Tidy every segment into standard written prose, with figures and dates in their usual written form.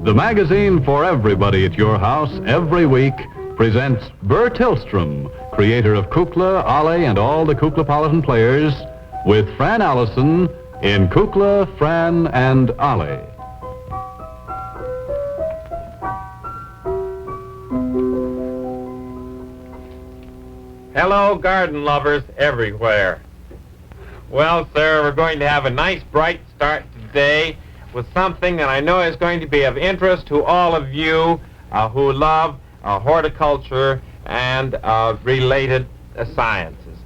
The magazine for everybody at your house every week presents Bert Tillstrom, creator of Kukla, Ollie, and all the Kuklapolitan players, with Fran Allison in Kukla, Fran and Ollie. Hello, garden lovers everywhere. Well, sir, we're going to have a nice bright start today with something that I know is going to be of interest to all of you who love horticulture and related sciences.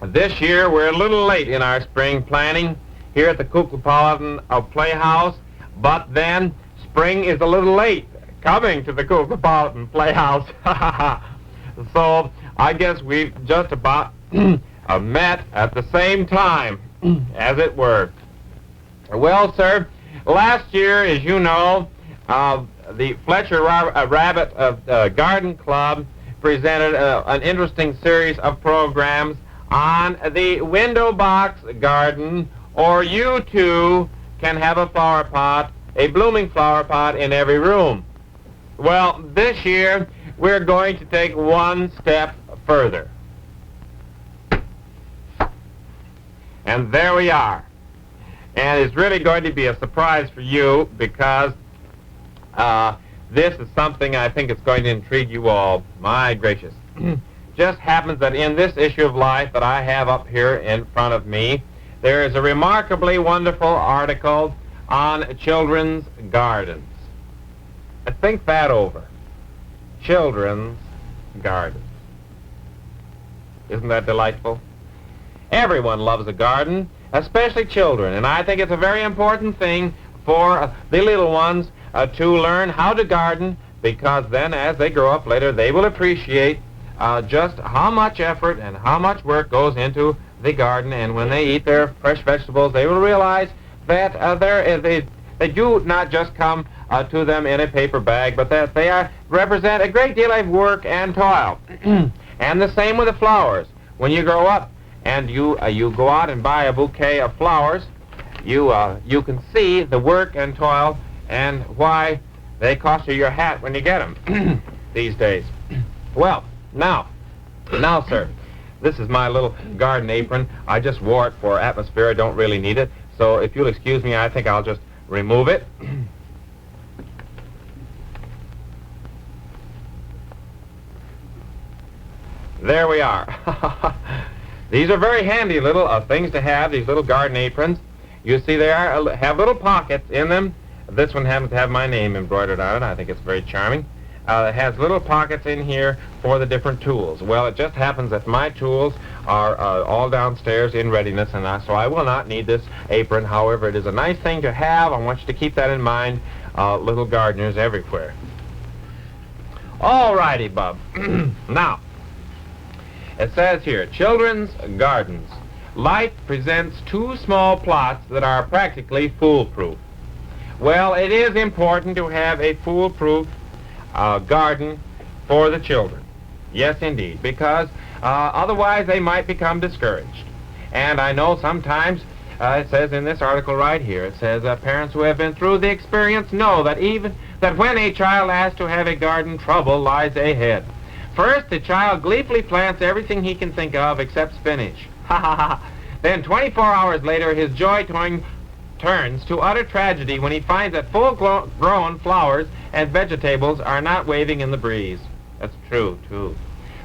This year, we're a little late in our spring planting here at the Kuklapolitan Playhouse, but then spring is a little late coming to the Kuklapolitan Playhouse. So I guess we've just about met at the same time, as it were. Well, sir, last year, as you know, the Fletcher Rabbit Garden Club presented an interesting series of programs on the window box garden, or you too can have a flower pot, a blooming flower pot in every room. Well, this year, we're going to take one step further. And there we are. And it's really going to be a surprise for you because this is something I think is going to intrigue you all. My gracious. Just happens that in this issue of Life that I have up here in front of me, there is a remarkably wonderful article on children's gardens. Think that over. Children's gardens. Isn't that delightful? Everyone loves a garden, especially children, and I think it's a very important thing for the little ones to learn how to garden, because then as they grow up later they will appreciate just how much effort and how much work goes into the garden, and when they eat their fresh vegetables they will realize that they do not just come to them in a paper bag, but that they represent a great deal of work and toil. And the same with the flowers. When you grow up and you go out and buy a bouquet of flowers, you can see the work and toil and why they cost you your hat when you get them these days. Well, now, sir, this is my little garden apron. I just wore it for atmosphere. I don't really need it. So if you'll excuse me, I think I'll just remove it. There we are. These are very handy little things to have, these little garden aprons. You see they have little pockets in them. This one happens to have my name embroidered on it. I think it's very charming. It has little pockets in here for the different tools. Well, it just happens that my tools are all downstairs in readiness, and so I will not need this apron. However, it is a nice thing to have. I want you to keep that in mind, little gardeners everywhere. All righty, Bub. Now, it says here, children's gardens. Life presents two small plots that are practically foolproof. Well, it is important to have a foolproof garden for the children. Yes, indeed, because otherwise they might become discouraged. And I know sometimes, it says in this article right here, it says parents who have been through the experience know that when a child asks to have a garden, trouble lies ahead. First, the child gleefully plants everything he can think of except spinach. Ha ha ha. Then 24 hours later, his joy turns to utter tragedy when he finds that full-grown flowers and vegetables are not waving in the breeze. That's true, too.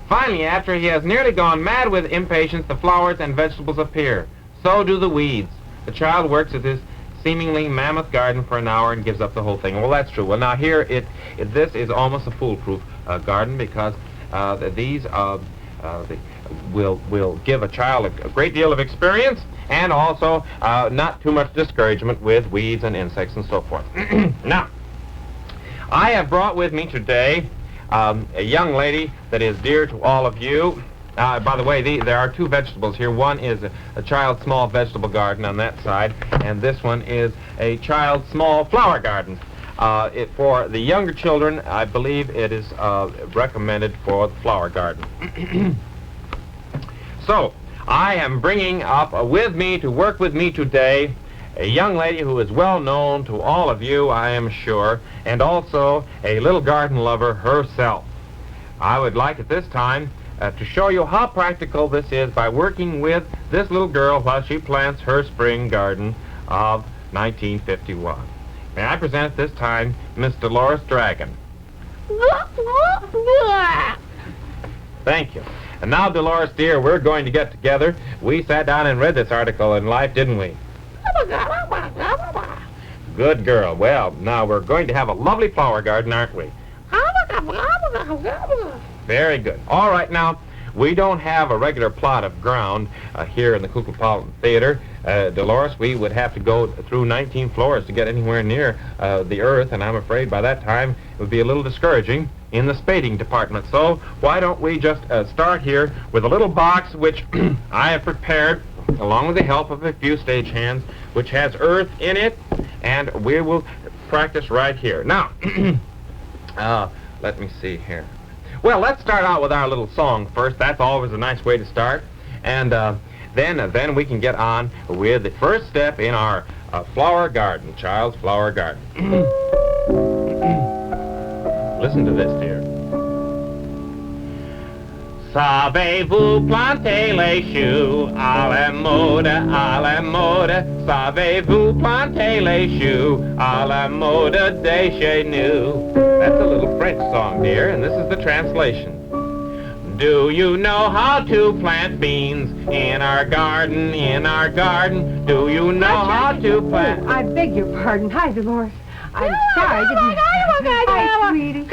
Finally, after he has nearly gone mad with impatience, the flowers and vegetables appear. So do the weeds. The child works at this seemingly mammoth garden for an hour and gives up the whole thing. Well, that's true. Well, now here, this is almost a foolproof garden, because these will give a child a great deal of experience, and also not too much discouragement with weeds and insects and so forth. Now, I have brought with me today a young lady that is dear to all of you. By the way, there are two vegetables here. One is a child's small vegetable garden on that side, and this one is a child's small flower garden. For the younger children, I believe it is recommended for the flower garden. So, I am bringing up with me to work with me today a young lady who is well known to all of you, I am sure, and also a little garden lover herself. I would like at this time to show you how practical this is by working with this little girl while she plants her spring garden of 1951. May I present at this time Miss Doloras Dragon. Thank you. And now, Doloras, dear, we're going to get together. We sat down and read this article in Life, didn't we? Good girl. Well, now we're going to have a lovely flower garden, aren't we? Very good. All right, now, we don't have a regular plot of ground here in the Kuklapolitan Theater. Doloras, we would have to go through 19 floors to get anywhere near the earth, and I'm afraid by that time it would be a little discouraging in the spading department. So why don't we just start here with a little box which I have prepared along with the help of a few stagehands, which has earth in it, and we will practice right here. Now, let me see here. Well, let's start out with our little song first. That's always a nice way to start. And then we can get on with the first step in our flower garden, child's flower garden. Listen to this, dear. Savez-vous planter les choux à la mode, savez-vous planter les choux à la mode de chez nous? That's a little French song, dear, and this is the translation. Do you know how to plant beans in our garden, Do you know how to plant... Oh, I beg your pardon. Hi, Doloras. I'm sorry. Hi, sweetie.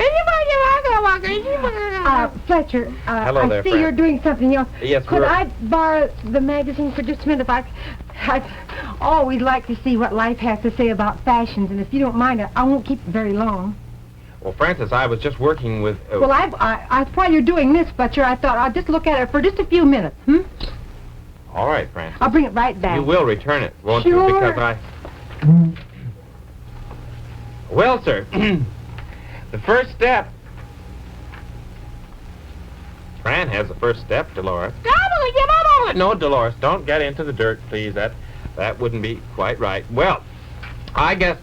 Fletcher, Hello there, I see Fran. you're doing something else. Yes, Could I borrow the magazine for just a minute? I'd always like to see what life has to say about fashions, and if you don't mind, I won't keep it very long. Well, Francis, I was just working with... Well, while you're doing this, Fletcher, I thought I'd just look at it for just a few minutes, All right, Francis. I'll bring it right back. You will return it, won't Sure. you? Because Well, sir, the first step... Fran has the first step, Doloras. No, Doloras, don't get into the dirt, please. That wouldn't be quite right. Well, I guess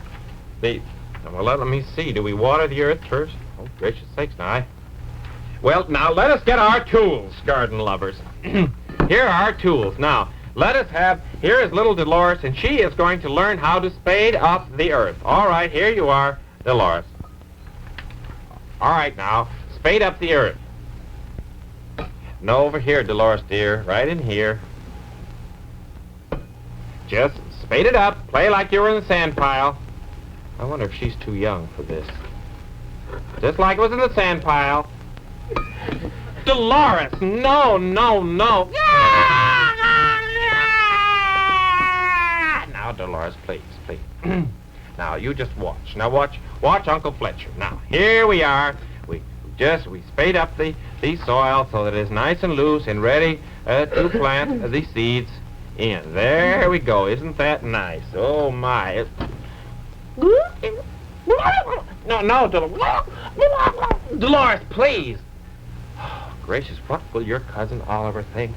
well, let me see. Do we water the earth first? Oh, gracious sakes, now. Well, now let us get our tools, garden lovers. Here are our tools. Now, here is little Doloras, and she is going to learn how to spade up the earth. All right, here you are, Doloras. All right, now, spade up the earth. No, over here, Doloras, dear, right in here. Just spade it up, play like you were in the sand pile. I wonder if she's too young for this. Just like it was in the sand pile. Doloras, no. Now, Doloras, please. Now, you just watch. Now, watch Uncle Fletcher. Now, here we are. We spade up the soil so that it is nice and loose and ready to plant the seeds in. There we go. Isn't that nice? Oh, my. No, Doloras, please. Oh, gracious, what will your cousin Oliver think?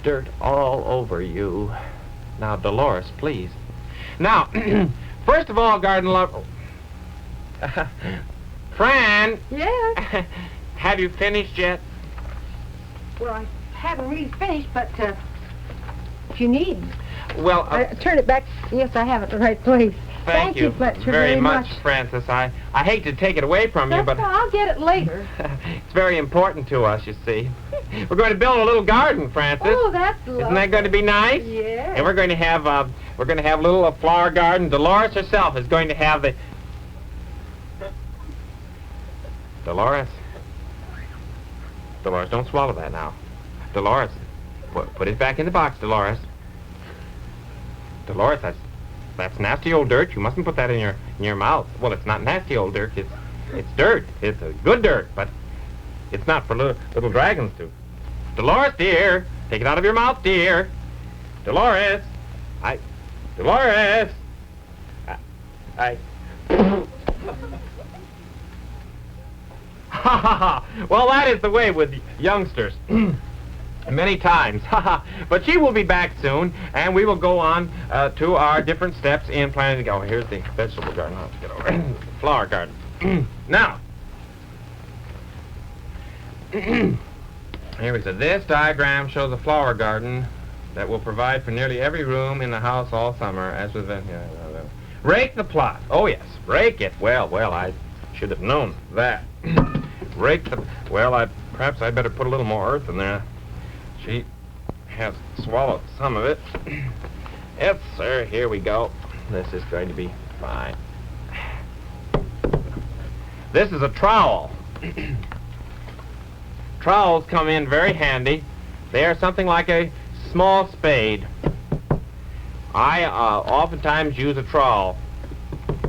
Dirt all over you. Now, Doloras, please. Now, first of all, garden lover... Fran! Yes? Have you finished yet? Well, I haven't really finished, but if you need... Well, turn it back. Yes, I have it in the right place. Thank you Fletcher, very much, Francis. I hate to take it away from you, but... I'll get it later. It's very important to us, you see. We're going to build a little garden, Francis. Oh, that's lovely. Isn't that going to be nice? Yeah. And we're going to have a little flower garden. Doloras herself is going to have the... Doloras, don't swallow that now. Doloras, put it back in the box, Doloras. Doloras, that's nasty old dirt. You mustn't put that in your mouth. Well, it's not nasty old dirt. It's dirt. It's a good dirt, but it's not for little dragons to. Doloras, dear, take it out of your mouth, dear. Doloras, Doloras, Ha ha ha! Well, that is the way with youngsters. many times. But she will be back soon, and we will go on to our different steps in planning to go. Here's the vegetable garden. I'll have to get over it. Flower garden. Now, here we go. This diagram shows a flower garden that will provide for nearly every room in the house all summer, as with here. Rake the plot. Oh yes, rake it. Well, I should have known that. Rake the. Well, perhaps I'd better put a little more earth in there. She has swallowed some of it. Yes, sir. Here we go. This is going to be fine. This is a trowel. Trowels come in very handy. They are something like a small spade. I oftentimes use a trowel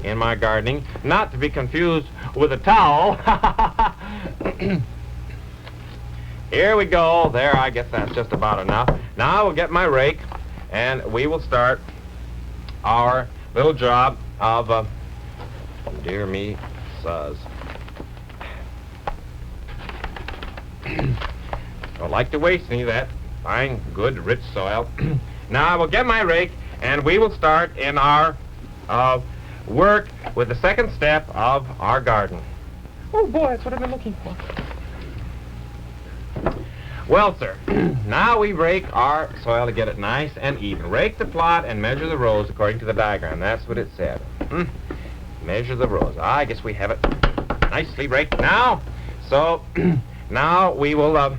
in my gardening, not to be confused with a towel. Here we go. There, I guess that's just about enough. Now I will get my rake, and we will start our little job of, dear me, suz. Don't like to waste any of that fine, good, rich soil. Now I will get my rake, and we will start in our work with the second step of our garden. Oh, boy, that's what I've been looking for. Well, sir, now we rake our soil to get it nice and even. Rake the plot and measure the rows according to the diagram. That's what it said. Measure the rows. I guess we have it nicely raked now. So now we will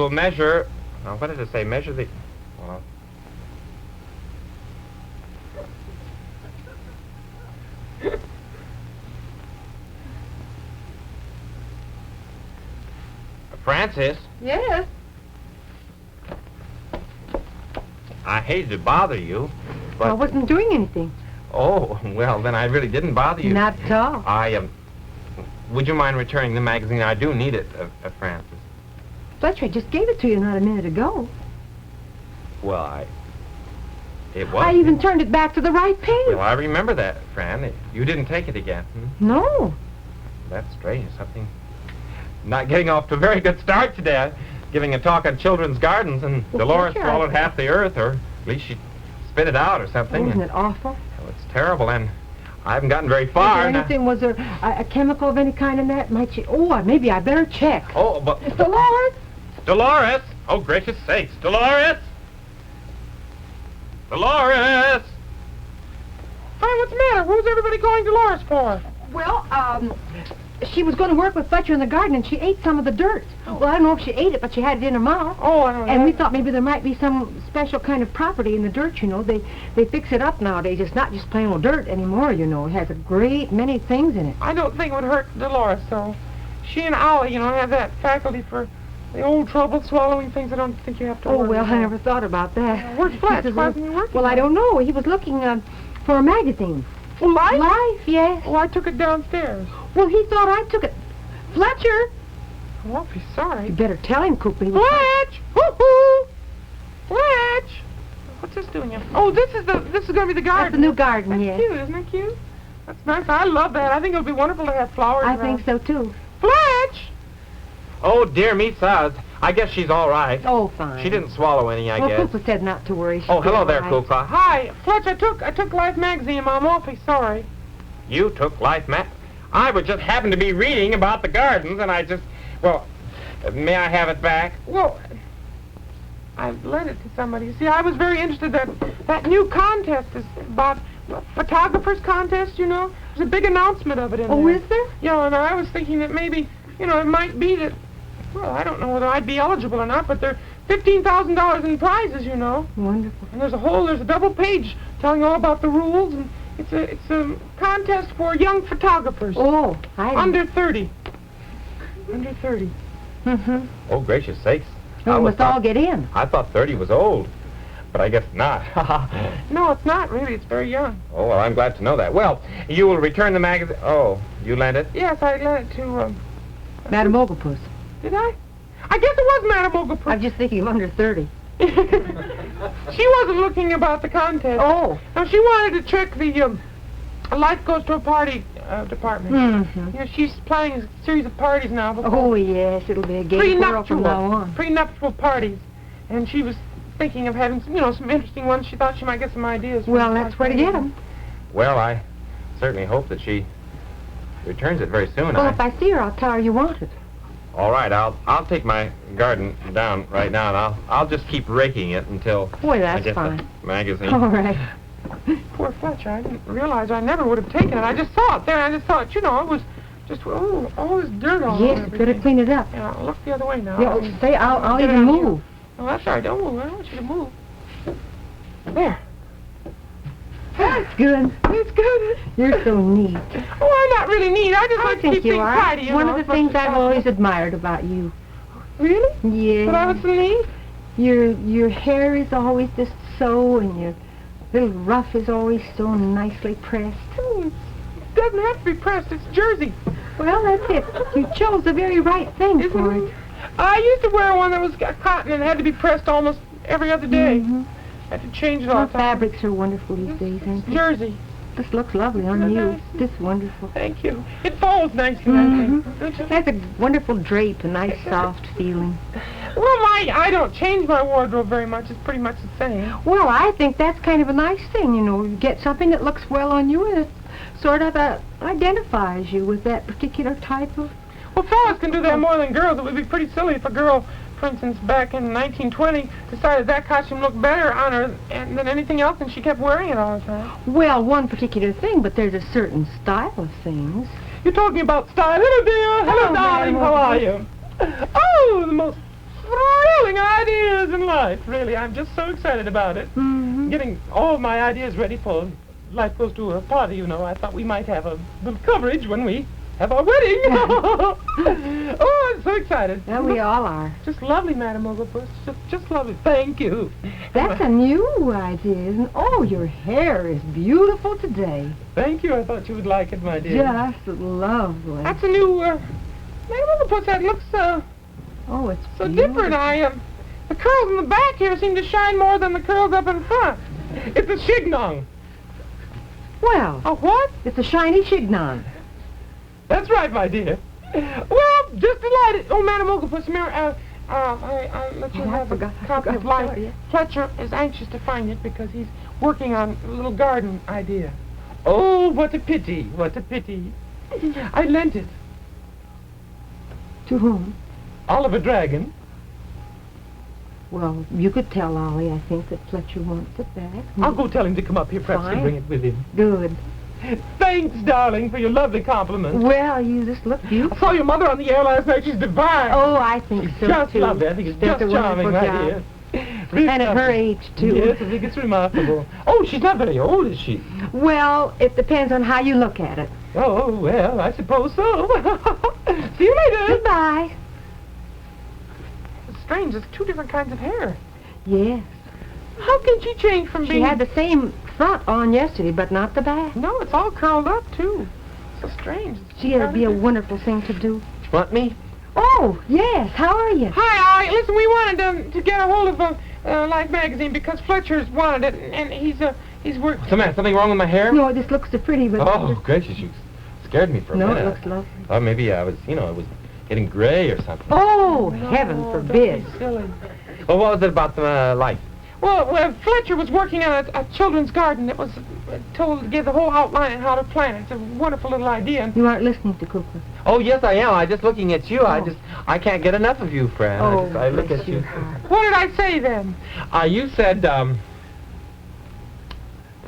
measure. What did it say? Measure the. Francis. Yes? I hate to bother you, but... I wasn't doing anything. Oh, well, then I really didn't bother you. Not at all. Would you mind returning the magazine? I do need it, Francis. Fletcher, I just gave it to you not a minute ago. Well, it was. I even turned it back to the right page. Well, I remember that, Fran. You didn't take it again. No. That's strange. Something... Not getting off to a very good start today. Giving a talk on children's gardens, and Doloras swallowed half the earth, or at least she spit it out or something. Isn't it awful? Well, it's terrible, and I haven't gotten very far. Was there a chemical of any kind in that? Might you? Oh, maybe I better check. Oh, but... Doloras! Doloras! Oh, gracious sakes. Doloras! Doloras! Hi, what's the matter? Who's everybody calling Doloras for? Well, she was going to work with Fletcher in the garden, and she ate some of the dirt. Well, I don't know if she ate it, but she had it in her mouth. Oh, I don't know. And we thought maybe there might be some special kind of property in the dirt, you know. They fix it up nowadays. It's not just plain old dirt anymore, you know. It has a great many things in it. I don't think it would hurt Doloras, though. She and Ollie, have that faculty for the old trouble swallowing things. I don't think you have to worry well, about. I never thought about that. Where's Fletch? Why isn't he working? Well, I don't know. He was looking for a magazine. Oh, Life? Life, yes. Oh, I took it downstairs. Well, he thought I took it. Fletcher! Oh, I'll be sorry. You better tell him, Kukla. Fletch! Hoo-hoo! Fletch! What's this doing here? Oh, this is going to be the garden. That's the new garden, That's yes. cute, isn't it cute? That's nice. I love that. I think it would be wonderful to have flowers I around. think so, too. Fletch! Oh, dear me, Suz. I guess she's all right. Oh, fine. She didn't swallow any, I guess. Well, Kukla said not to worry. Oh, hello there, right. Kukla. Hi, Fletch. I took Life magazine. I'm awfully sorry. You took Life I would just happen to be reading about the gardens, and I just... Well, may I have it back? Well, I lent it to somebody. You see, I was very interested that new contest is about photographers contest, There's a big announcement of it in there. Oh, is there? Yeah, and I was thinking that maybe, it might be that, well, I don't know whether I'd be eligible or not, but there are $15,000 in prizes, Wonderful. And there's a double page telling all about the rules, and it's a contest for young photographers. Oh, Under 30. Under 30. Mm-hmm. Oh, gracious sakes. We must all get in. I thought 30 was old, but I guess not. No, it's not really. It's very young. Oh, well, I'm glad to know that. Well, you will return the magazine... Oh, you lent it? Yes, I lent it to, Madam Oglepus. Did I? I guess it was Madam Oglepus. I'm just thinking of under 30. She wasn't looking about the contest. Oh. Now, she wanted to check the, Life Goes to a Party department. Mm-hmm. She's planning a series of parties now. Oh, yes, it'll be a gay world from now on. Prenuptial parties. and she was thinking of having some interesting ones. She thought she might get some ideas. Well, that's where to get them. Well, I certainly hope that she returns it very soon. Well, if I see her, I'll tell her you want it. All right, I'll take my garden down right now, and I'll just keep raking it until Boy, I that's get fine. the magazine. All right. Poor Fletcher, I didn't realize I never would have taken it. I just saw it there, and I just thought, it was just, all this dirt all over Yes, you better clean it up. Yeah, I'll look the other way now. Yeah, say, I'll Get even out here. move. Oh, that's all right. Don't move. I don't want you to move. There. That's good. It's good. You're so neat. Oh, I'm not really neat. I just like to think keep you things are. tidy. One of the as much things as I've possible. always admired about you. Really? Yeah. But I was so neat? Your hair is always just so, and your little ruff is always so nicely pressed. It doesn't have to be pressed. It's jersey. Well, that's it. You chose the very right thing Isn't for it? it. I used to wear one that was cotton and had to be pressed almost every other day. Mm-hmm. I had to change it all Well, the time. fabrics are wonderful these days, ain't they? Jersey. This looks lovely on Isn't it you. nice? It's wonderful. Thank you. It falls nicely, I think. Mhm. Don't you? It has a wonderful drape, a nice soft feeling. Well, I don't change my wardrobe very much. It's pretty much the same. Well, I think that's kind of a nice thing, You get something that looks well on you, and it sort of identifies you with that particular type of... Well, fellas can do that more than girls. It would be pretty silly if a girl, for instance, back in 1920, decided that costume looked better on her than anything else, and she kept wearing it all the time. Well, one particular thing, but there's a certain style of things. You're talking about style. Hello, dear. Hello, Hello, darling. Madam. How are you? Oh, the most thrilling ideas in life. Really, I'm just so excited about it. Mm-hmm. Getting all my ideas ready for Life Goes to a Party, I thought we might have a little coverage when we have our wedding. Oh, I'm so excited. Well, we all are. Just lovely, Madam Oglepus. Just lovely. Thank you. That's a new idea, isn't it? Oh, your hair is beautiful today. Thank you. I thought you would like it, my dear. Just lovely. That's a new, Madam Oglepus, that looks, Oh, it's so beautiful. different. The curls in the back here seem to shine more than the curls up in front. It's a chignon. Well, A what? it's a shiny chignon. That's right, my dear. Well, just delighted. Oh, Madam Oglepus, I let you Oh, I have forgot a copy to of tell Life. you. Fletcher is anxious to find it because he's working on a little garden idea. Oh, what a pity, what a pity. I lent it. To whom? Oliver Dragon. Well, you could tell Ollie, I think, that Fletcher wants it back. I'll go tell him to come up here. Perhaps he'll Fine. bring it with him. Good. Thanks, darling, for your lovely compliment. Well, you just look I beautiful. saw your mother on the air last night. She's divine. Oh, I think so, just too. lovely. I think it's Does just a charming, wonderful my job. dear. Really And at her lovely. age, too. Yes, I think it's remarkable. Oh, she's not very old, is she? Well, it depends on how you look at it. Oh, well, I suppose so. See you later. Goodbye. It's strange. There's two different kinds of hair. Yes. How can she change from She being... had the same front on yesterday, but not the back. No, it's all curled up, too. So strange. Gee, it'd be a wonderful thing to do. Want me? Oh, yes. How are you? Hi, Ollie. Listen, we wanted to get a hold of Life magazine because Fletcher's wanted it, and he's working. What's the matter? Something wrong with my hair? No, it just looks so pretty, but... Oh, gracious, you scared me for a No, minute. it looks lovely. Oh, maybe I was, it was getting gray or something. Oh, No, heaven don't forbid. be silly. Well, what was it about the life? Well, Fletcher was working on a children's garden. It was told to give the whole outline on how to plant it. It's a wonderful little idea. You aren't listening to Kukla. Oh, yes, I am. I'm just looking at you. Oh. I can't get enough of you, Fran. I look bless at you. your heart. What did I say then? You said,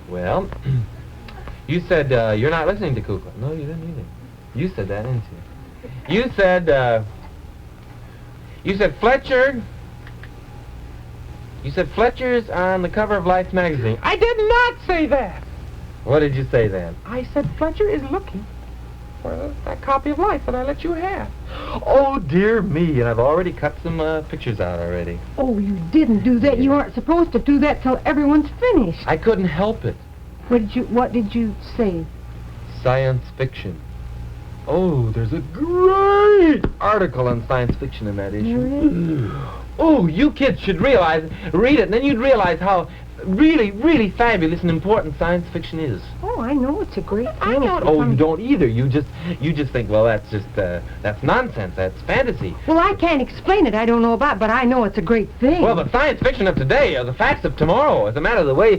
well, you said, you're not listening to Kukla. No, you didn't either. You said that, didn't you? You said Fletcher. You said Fletcher's on the cover of Life magazine. I did not say that. What did you say then? I said Fletcher is looking for that copy of Life that I let you have. Oh, dear me, and I've already cut some pictures out already. Oh, you didn't do that. You aren't supposed to do that till everyone's finished. I couldn't help it. What did you say? Science fiction. Oh, there's a great article on science fiction in that issue. Really? Oh, you kids should read it, and then you'd realize how really, really fabulous and important science fiction is. Oh, I know it's a great thing. I know. Oh, you don't either. You just think, well, that's nonsense. That's fantasy. Well, I can't explain it. I don't know about it, but I know it's a great thing. Well, the science fiction of today are the facts of tomorrow. As a matter of the way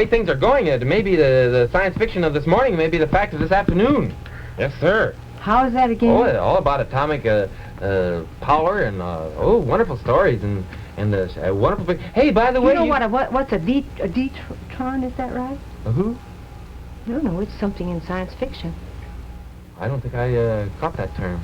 things are going, it may be the science fiction of this morning, may be the facts of this afternoon. Yes, sir. How is that again? Oh, all about atomic power and wonderful stories and wonderful. Hey, by the way, you know what's a detron? Is that right? Who? No, it's something in science fiction. I don't think I caught that term.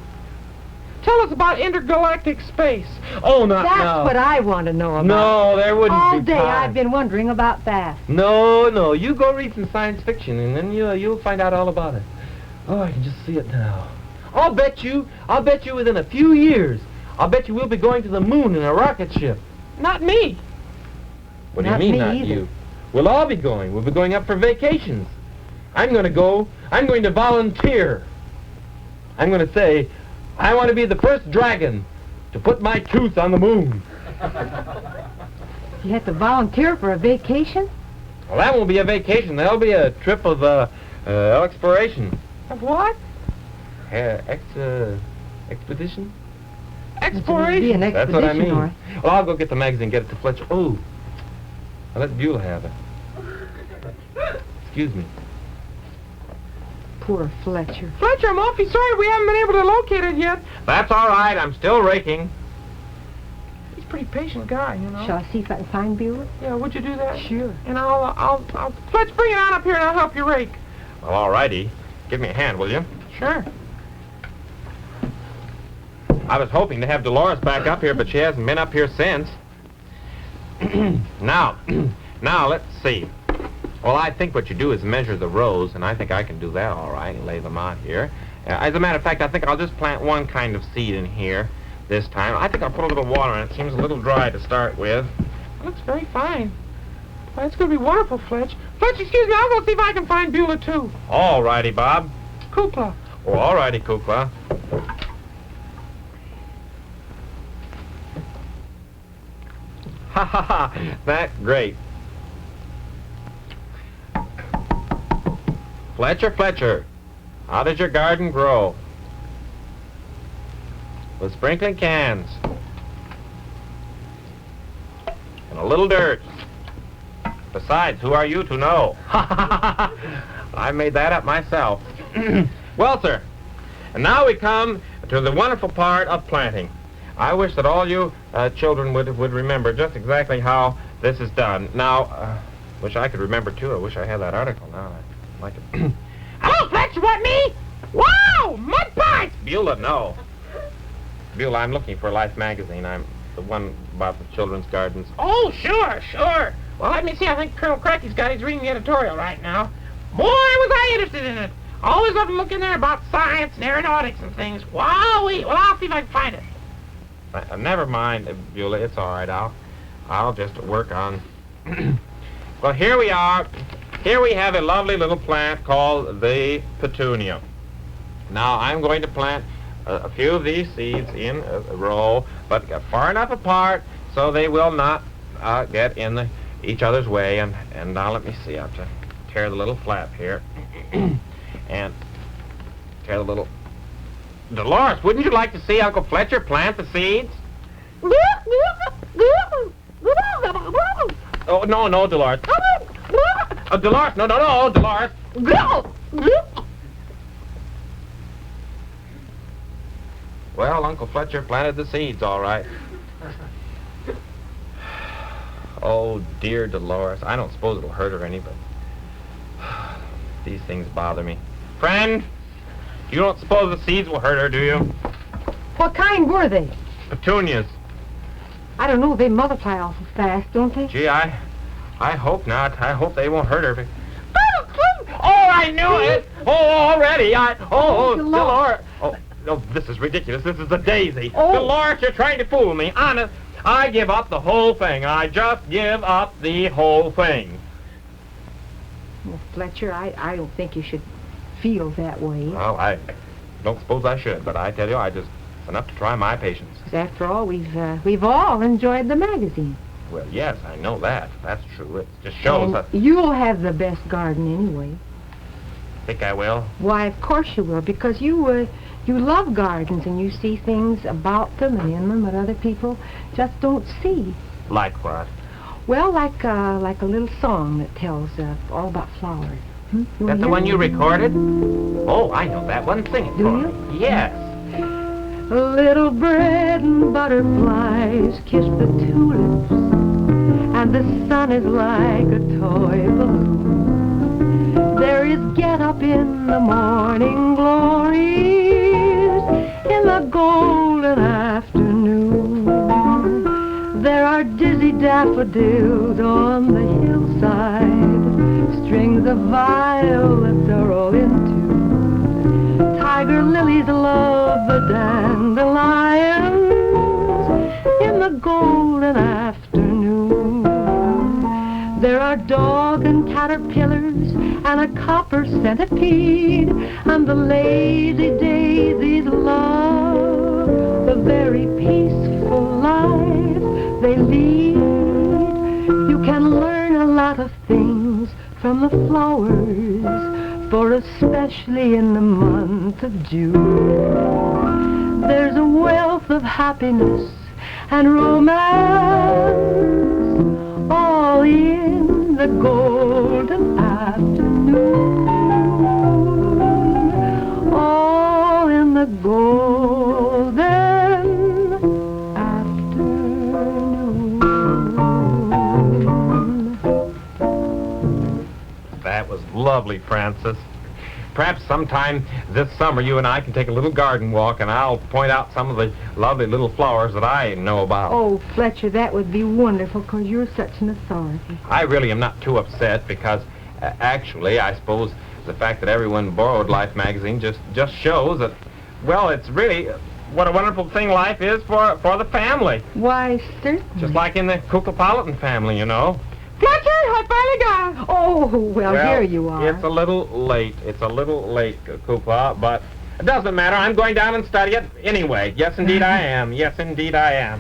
Tell us about intergalactic space. Oh, not That's now. what I want to know about. No, there wouldn't All be day time. I've been wondering about that. No, you go read some science fiction, and then you'll find out all about it. Oh, I can just see it now. I'll bet you within a few years, I'll bet you we'll be going to the moon in a rocket ship. Not me. What do Not you mean, me not either. you? We'll all be going. We'll be going up for vacations. I'm going to go. I'm going to volunteer. I'm going to say, I want to be the first dragon to put my tooth on the moon. You have to volunteer for a vacation? Well, that won't be a vacation. That'll be a trip of exploration. Of what? Expedition? Exploration. Be an That's expedition, what I mean. all right. Well, I'll go get the magazine, get it to Fletcher. Oh, I'll let Beulah have it. Excuse me. Poor Fletcher. Fletcher, I'm awfully sorry we haven't been able to locate it yet. That's all right. I'm still raking. He's a pretty patient guy, you know. Shall I see if I can find Beulah? Yeah, would you do that? Sure. And I'll Fletch, bring it on up here and I'll help you rake. Well, all righty. Give me a hand, will you? Sure. I was hoping to have Dolores back up here, but she hasn't been up here since. Now, let's see. Well, I think what you do is measure the rows, and I think I can do that all right and lay them out here. As a matter of fact, I think I'll just plant one kind of seed in here this time. I think I'll put a little water in it. It seems a little dry to start with. It looks very fine. Well, it's going to be wonderful, Fletch. Fletch, excuse me, I'll go see if I can find Beulah, too. All righty, Bob. Kukla. Oh, all righty, Kukla. Ha ha ha! That's great. Fletcher, how does your garden grow? With sprinkling cans. And a little dirt. Besides, who are you to know? I made that up myself. Well, sir, and now we come to the wonderful part of planting. I wish that all you children would remember just exactly how this is done. Now, wish I could remember, too. I wish I had that article now. I'd like it. Hello, Fletch, what, me? Wow, mud pies! Beulah, no. Beulah, I'm looking for Life magazine. I'm the one about the children's gardens. Oh, sure. Well, let me see. I think Colonel Cracky's got. He's reading the editorial right now. Boy, was I interested in it. Always love to look in there about science and aeronautics and things. Wowee. Well, I'll see if I can find it. Never mind, Beulah. It's all right. I'll just work on. Well, here we are. Here we have a lovely little plant called the petunia. Now, I'm going to plant a few of these seeds in a row, but far enough apart so they will not get in each other's way. And now let me see. I'll just tear the little flap here. And tear the little... Dolores, wouldn't you like to see Uncle Fletcher plant the seeds? Oh, no, Dolores. Oh, Dolores, no, Dolores. Well, Uncle Fletcher planted the seeds, all right. Oh, dear Dolores. I don't suppose it'll hurt her any, but these things bother me. Friend, you don't suppose the seeds will hurt her, do you? What kind were they? Petunias. I don't know. They multiply awful fast, don't they? Gee, I hope not. I hope they won't hurt her. Oh, I knew it! Oh, already! Dolores! Oh, no, this is ridiculous. This is a daisy. Oh. Dolores, you're trying to fool me. Honest, I give up the whole thing. I just give up the whole thing. Well, Fletcher, I don't think you should feel that way. Well, I don't suppose I should, but I tell you, it's enough to try my patience. 'Cause after all, we've all enjoyed the magazine. Well, yes, I know that. That's true. It just shows And that... you'll have the best garden anyway. Think I will? Why, of course you will, because you love gardens and you see things about them and in them that other people just don't see. Like what? Well, like a little song that tells all about flowers. You That wanna the hear one it? you recorded? Oh, I know that one. Sing it Do for you? me. Yes. Little bread and butterflies kiss the tulips, and the sun is like a toy balloon. There is get up in the morning glories, in the golden afternoon. There are dizzy daffodils on the hillside, strings of violets are all in tune. Tiger lilies love the dandelions in the golden afternoon. There are dog and caterpillars and a copper centipede, and the lazy daisies love the very peaceful life they lead. You can learn a lot of things from the flowers, for especially in the month of June, there's a wealth of happiness and romance, all in the golden afternoon, all in the golden afternoon. That was lovely, Francis. Perhaps sometime this summer you and I can take a little garden walk, and I'll point out some of the lovely little flowers that I know about. Oh, Fletcher, that would be wonderful, because you're such an authority. I really am not too upset because, actually, I suppose the fact that everyone borrowed Life magazine just shows that, well, it's really what a wonderful thing life is for the family. Why, certainly. Just like in the Kuklapolitan family, you know. Fletcher, I finally got it. Oh, well, here you are. It's a little late. It's a little late, Kukla, but it doesn't matter. I'm going down and study it anyway. Yes, indeed I am. Yes, indeed I am.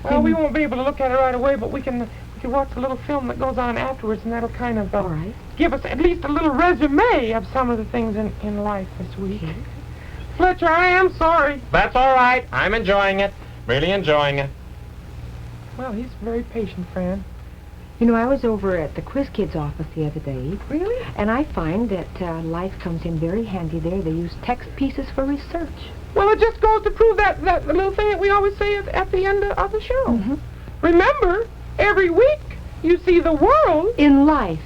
Well, we won't be able to look at it right away, but we can watch a little film that goes on afterwards, and that'll kind of All right. give us at least a little resume of some of the things in life this week. Okay. Fletcher, I am sorry. That's all right. I'm enjoying it. Really enjoying it. Well, he's very patient, Fran. You know, I was over at the Quiz Kids office the other day, Really? and I find that life comes in very handy there. They use text pieces for research. Well, it just goes to prove that little thing that we always say at the end of the show. Mm-hmm. Remember, every week you see the world. In life.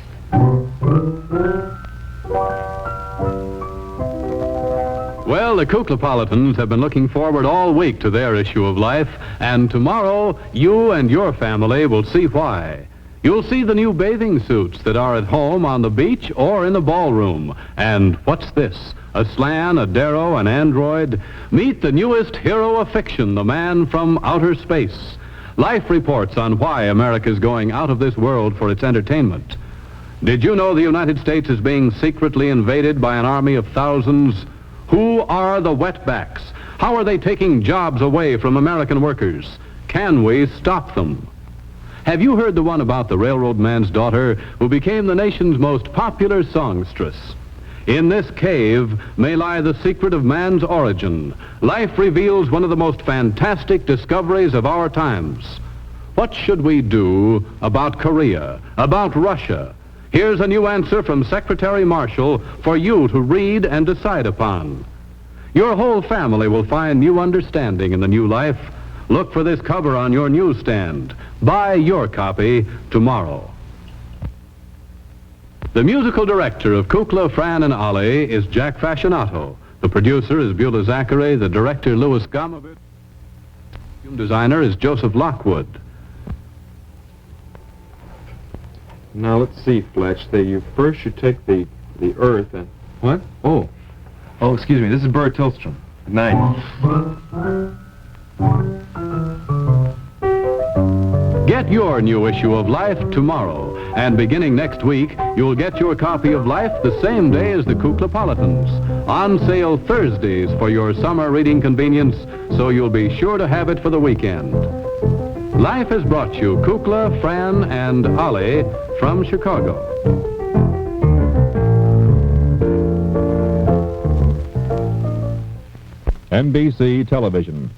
Well, the Kuklapolitans have been looking forward all week to their issue of Life, and tomorrow you and your family will see why. You'll see the new bathing suits that are at home, on the beach, or in the ballroom. And what's this? A slan, a darrow, an android? Meet the newest hero of fiction, the man from outer space. Life reports on why America's going out of this world for its entertainment. Did you know the United States is being secretly invaded by an army of thousands? Who are the wetbacks? How are they taking jobs away from American workers? Can we stop them? Have you heard the one about the railroad man's daughter who became the nation's most popular songstress? In this cave may lie the secret of man's origin. Life reveals one of the most fantastic discoveries of our times. What should we do about Korea, about Russia? Here's a new answer from Secretary Marshall for you to read and decide upon. Your whole family will find new understanding in the new life. Look for this cover on your newsstand. Buy your copy tomorrow. The musical director of Kukla, Fran and Ollie is Jack FASCINATO. The producer is Beulah Zachary. The director, Louis Gomovich. The costume designer is Joseph Lockwood. Now, let's see, Fletch. You first should take the earth and... What? Oh, excuse me. This is Bert Tillstrom. Good night. Get your new issue of Life tomorrow. And beginning next week, you'll get your copy of Life the same day as the Kuklapolitans. On sale Thursdays for your summer reading convenience, so you'll be sure to have it for the weekend. Life has brought you Kukla, Fran and Ollie from Chicago. NBC Television.